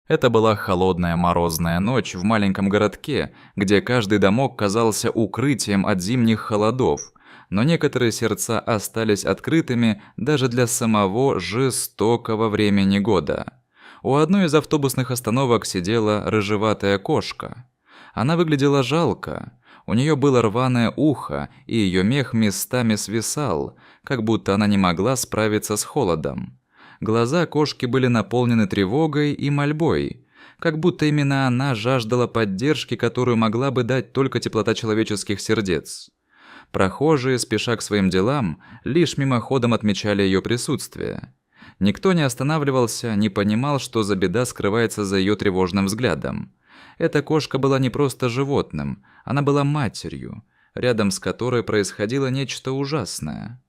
Это была холодная морозная ночь в маленьком городке, где каждый домок казался укрытием от зимних холодов, но некоторые сердца остались открытыми даже для самого жестокого времени года. У одной из автобусных остановок сидела рыжеватая кошка. Она выглядела жалко. У нее было рваное ухо, и ее мех местами свисал, как будто она не могла справиться с холодом. Глаза кошки были наполнены тревогой и мольбой, как будто именно она жаждала поддержки, которую могла бы дать только теплота человеческих сердец. Прохожие, спеша к своим делам, лишь мимоходом отмечали ее присутствие. Никто не останавливался, не понимал, что за беда скрывается за ее тревожным взглядом. Эта кошка была не просто животным, она была матерью, рядом с которой происходило нечто ужасное.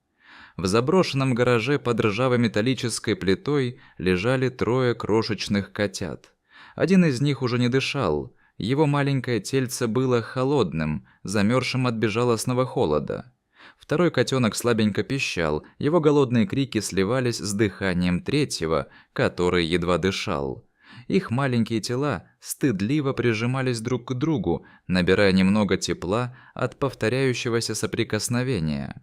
В заброшенном гараже под ржавой металлической плитой лежали 3 крошечных котят. Один из них уже не дышал, его маленькое тельце было холодным, замерзшим от безжалостного холода. Второй котенок слабенько пищал, его голодные крики сливались с дыханием третьего, который едва дышал. Их маленькие тела стыдливо прижимались друг к другу, набирая немного тепла от повторяющегося соприкосновения.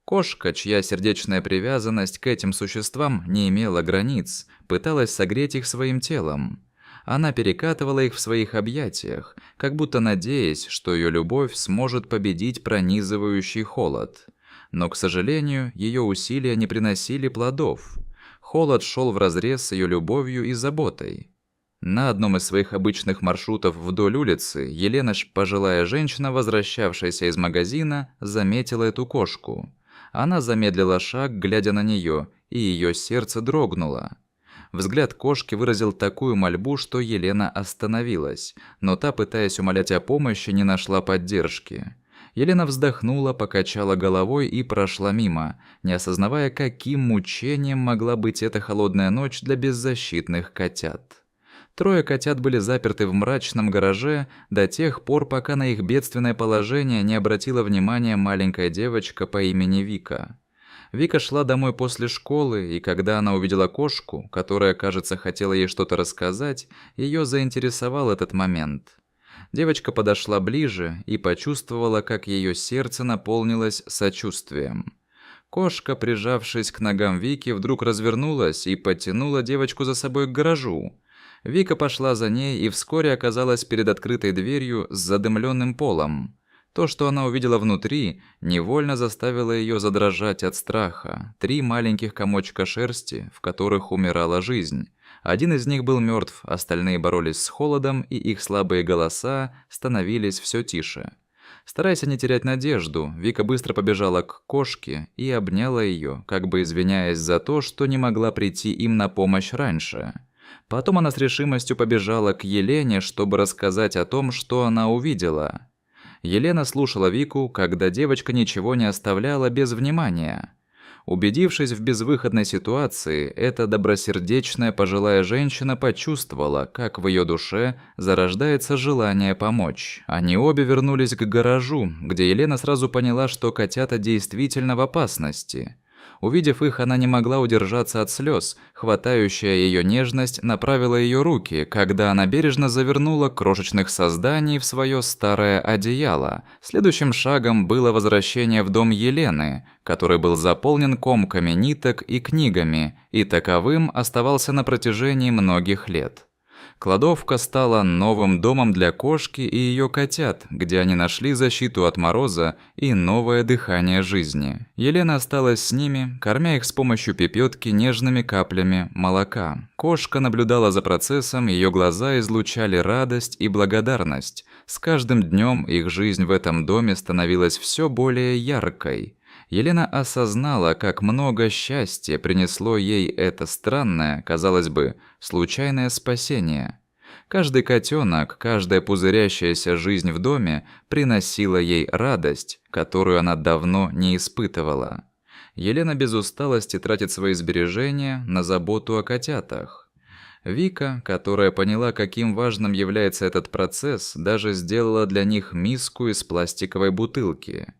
Кошка, чья сердечная привязанность к этим существам не имела границ, пыталась согреть их своим телом. Она перекатывала их в своих объятиях, как будто надеясь, что ее любовь сможет победить пронизывающий холод. Но, к сожалению, ее усилия не приносили плодов. Холод шел вразрез с ее любовью и заботой. На одном из своих обычных маршрутов вдоль улицы Елена, пожилая женщина, возвращавшаяся из магазина, заметила эту кошку. Она замедлила шаг, глядя на нее, и ее сердце дрогнуло. Взгляд кошки выразил такую мольбу, что Елена остановилась, но та, пытаясь умолять о помощи, не нашла поддержки. Елена вздохнула, покачала головой и прошла мимо, не осознавая, каким мучением могла быть эта холодная ночь для беззащитных котят. 3 котят были заперты в мрачном гараже до тех пор, пока на их бедственное положение не обратила внимания маленькая девочка по имени Вика. Вика шла домой после школы, и когда она увидела кошку, которая, кажется, хотела ей что-то рассказать, ее заинтересовал этот момент. Девочка подошла ближе и почувствовала, как ее сердце наполнилось сочувствием. Кошка, прижавшись к ногам Вики, вдруг развернулась и подтянула девочку за собой к гаражу. Вика пошла за ней и вскоре оказалась перед открытой дверью с задымленным полом. То, что она увидела внутри, невольно заставило ее задрожать от страха. 3 маленьких комочка шерсти, в которых умирала жизнь. Один из них был мертв, остальные боролись с холодом, и их слабые голоса становились все тише. Стараясь не терять надежду, Вика быстро побежала к кошке и обняла ее, как бы извиняясь за то, что не могла прийти им на помощь раньше. Потом она с решимостью побежала к Елене, чтобы рассказать о том, что она увидела. Елена слушала Вику, когда девочка ничего не оставляла без внимания. Убедившись в безвыходной ситуации, эта добросердечная пожилая женщина почувствовала, как в ее душе зарождается желание помочь. Они обе вернулись к гаражу, где Елена сразу поняла, что котята действительно в опасности. Увидев их, она не могла удержаться от слез. Хватающая ее нежность направила ее руки, когда она бережно завернула крошечных созданий в свое старое одеяло. Следующим шагом было возвращение в дом Елены, который был заполнен комками ниток и книгами, и таковым оставался на протяжении многих лет. Кладовка стала новым домом для кошки и ее котят, где они нашли защиту от мороза и новое дыхание жизни. Елена осталась с ними, кормя их с помощью пипетки нежными каплями молока. Кошка наблюдала за процессом, ее глаза излучали радость и благодарность. С каждым днем их жизнь в этом доме становилась все более яркой. Елена осознала, как много счастья принесло ей это странное, казалось бы, случайное спасение. Каждый котенок, каждая пузырящаяся жизнь в доме приносила ей радость, которую она давно не испытывала. Елена без усталости тратит свои сбережения на заботу о котятах. Вика, которая поняла, каким важным является этот процесс, даже сделала для них миску из пластиковой бутылки.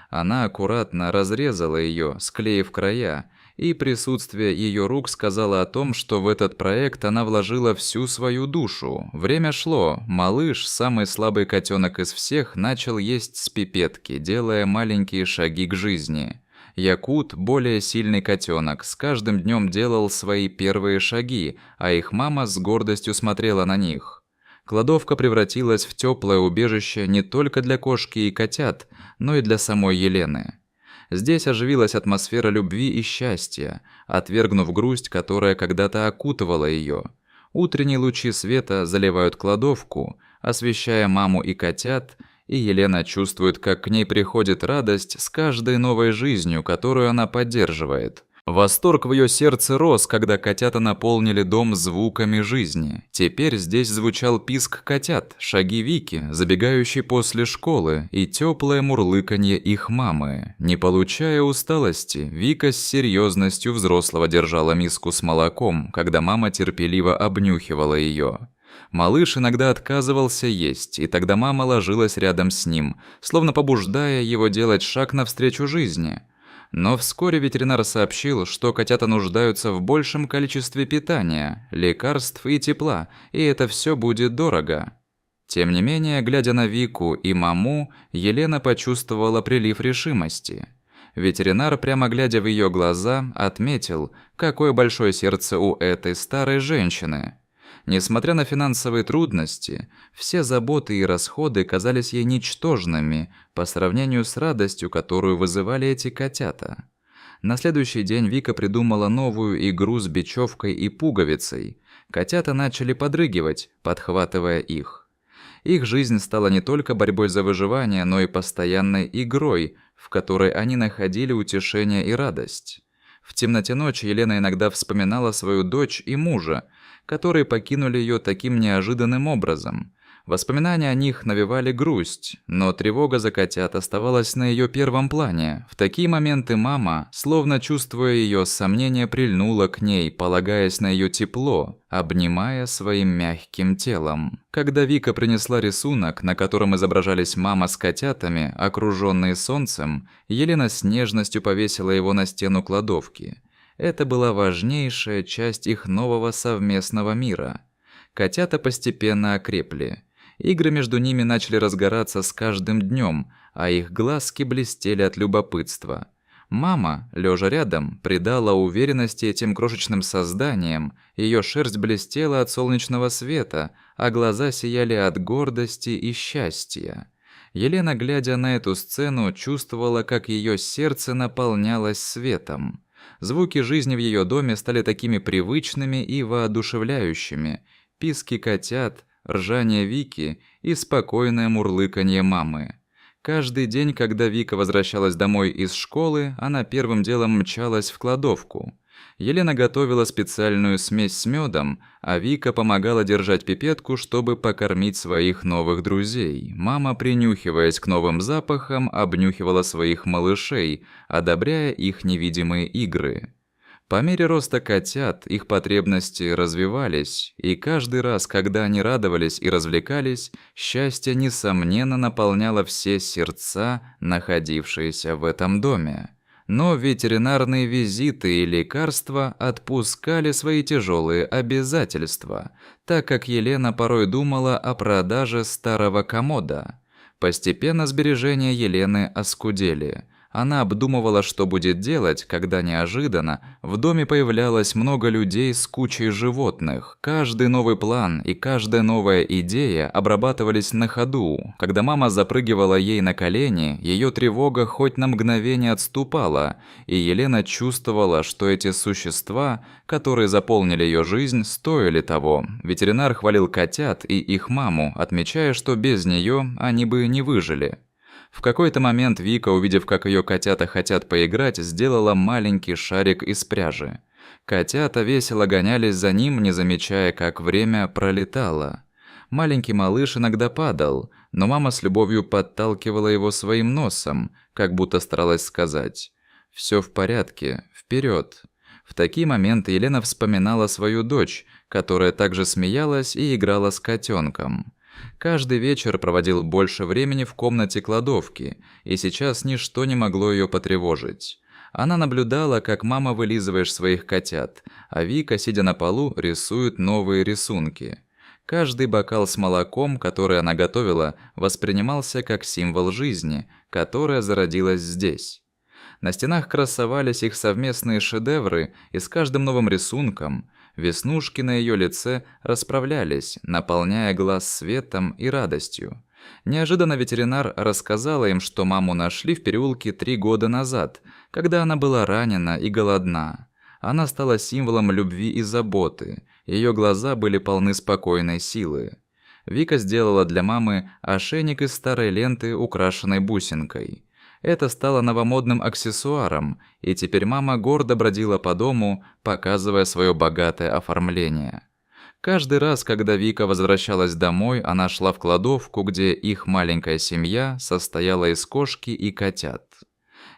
Она аккуратно разрезала ее, склеив края, и присутствие ее рук сказало о том, что в этот проект она вложила всю свою душу. Время шло, малыш, самый слабый котенок из всех, начал есть с пипетки, делая маленькие шаги к жизни. Якут, более сильный котенок, с каждым днем делал свои первые шаги, а их мама с гордостью смотрела на них. Кладовка превратилась в теплое убежище не только для кошки и котят, но и для самой Елены. Здесь оживилась атмосфера любви и счастья, отвергнув грусть, которая когда-то окутывала ее. Утренние лучи света заливают кладовку, освещая маму и котят, и Елена чувствует, как к ней приходит радость с каждой новой жизнью, которую она поддерживает. Восторг в ее сердце рос, когда котята наполнили дом звуками жизни. Теперь здесь звучал писк котят, шаги Вики, забегающей после школы, и теплое мурлыканье их мамы. Не получая усталости, Вика с серьезностью взрослого держала миску с молоком, когда мама терпеливо обнюхивала ее. Малыш иногда отказывался есть, и тогда мама ложилась рядом с ним, словно побуждая его делать шаг навстречу жизни. Но вскоре ветеринар сообщил, что котята нуждаются в большем количестве питания, лекарств и тепла, и это все будет дорого. Тем не менее, глядя на Вику и маму, Елена почувствовала прилив решимости. Ветеринар, прямо глядя в ее глаза, отметил, какое большое сердце у этой старой женщины. Несмотря на финансовые трудности, все заботы и расходы казались ей ничтожными по сравнению с радостью, которую вызывали эти котята. На следующий день Вика придумала новую игру с бечевкой и пуговицей. Котята начали подрыгивать, подхватывая их. Их жизнь стала не только борьбой за выживание, но и постоянной игрой, в которой они находили утешение и радость. В темноте ночи Елена иногда вспоминала свою дочь и мужа, которые покинули ее таким неожиданным образом. Воспоминания о них навевали грусть, но тревога за котят оставалась на ее первом плане. В такие моменты мама, словно чувствуя ее сомнения, прильнула к ней, полагаясь на ее тепло, обнимая своим мягким телом. Когда Вика принесла рисунок, на котором изображались мама с котятами, окруженные солнцем, Елена с нежностью повесила его на стену кладовки. Это была важнейшая часть их нового совместного мира. Котята постепенно окрепли. Игры между ними начали разгораться с каждым днем, а их глазки блестели от любопытства. Мама, лежа рядом, придала уверенности этим крошечным созданиям, ее шерсть блестела от солнечного света, а глаза сияли от гордости и счастья. Елена, глядя на эту сцену, чувствовала, как ее сердце наполнялось светом. Звуки жизни в ее доме стали такими привычными и воодушевляющими. Писки котят, ржание Вики и спокойное мурлыканье мамы. Каждый день, когда Вика возвращалась домой из школы, она первым делом мчалась в кладовку. Елена готовила специальную смесь с медом, а Вика помогала держать пипетку, чтобы покормить своих новых друзей. Мама, принюхиваясь к новым запахам, обнюхивала своих малышей, одобряя их невидимые игры. По мере роста котят их потребности развивались, и каждый раз, когда они радовались и развлекались, счастье, несомненно, наполняло все сердца, находившиеся в этом доме. Но ветеринарные визиты и лекарства отпускали свои тяжелые обязательства, так как Елена порой думала о продаже старого комода. Постепенно сбережения Елены оскудели. Она обдумывала, что будет делать, когда неожиданно в доме появлялось много людей с кучей животных. Каждый новый план и каждая новая идея обрабатывались на ходу. Когда мама запрыгивала ей на колени, ее тревога хоть на мгновение отступала, и Елена чувствовала, что эти существа, которые заполнили ее жизнь, стоили того. Ветеринар хвалил котят и их маму, отмечая, что без нее они бы не выжили. В какой-то момент Вика, увидев, как ее котята хотят поиграть, сделала маленький шарик из пряжи. Котята весело гонялись за ним, не замечая, как время пролетало. Маленький малыш иногда падал, но мама с любовью подталкивала его своим носом, как будто старалась сказать: «Все в порядке, вперед». В такие моменты Елена вспоминала свою дочь, которая также смеялась и играла с котенком. Каждый вечер проводил больше времени в комнате кладовки, и сейчас ничто не могло ее потревожить. Она наблюдала, как мама вылизывает своих котят, а Вика, сидя на полу, рисует новые рисунки. Каждый бокал с молоком, который она готовила, воспринимался как символ жизни, которая зародилась здесь. На стенах красовались их совместные шедевры, и с каждым новым рисунком веснушки на ее лице расправлялись, наполняя глаз светом и радостью. Неожиданно ветеринар рассказала им, что маму нашли в переулке 3 года назад, когда она была ранена и голодна. Она стала символом любви и заботы, ее глаза были полны спокойной силы. Вика сделала для мамы ошейник из старой ленты, украшенной бусинкой. Это стало новомодным аксессуаром, и теперь мама гордо бродила по дому, показывая свое богатое оформление. Каждый раз, когда Вика возвращалась домой, она шла в кладовку, где их маленькая семья состояла из кошки и котят.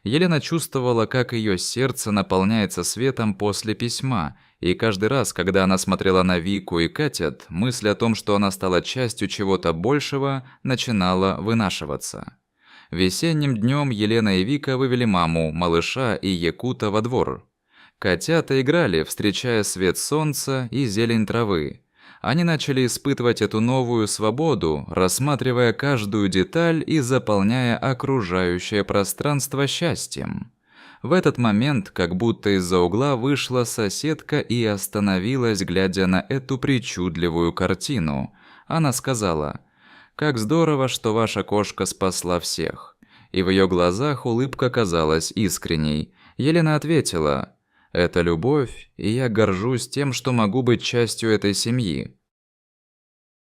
Елена чувствовала, как ее сердце наполняется светом после письма, и каждый раз, когда она смотрела на Вику и котят, мысль о том, что она стала частью чего-то большего, начинала вынашиваться. Весенним днем Елена и Вика вывели маму, малыша и Якута во двор. Котята играли, встречая свет солнца и зелень травы. Они начали испытывать эту новую свободу, рассматривая каждую деталь и заполняя окружающее пространство счастьем. В этот момент, как будто из-за угла вышла соседка и остановилась, глядя на эту причудливую картину. Она сказала: «Как здорово, что ваша кошка спасла всех». И в ее глазах улыбка казалась искренней. Елена ответила: «Это любовь, и я горжусь тем, что могу быть частью этой семьи».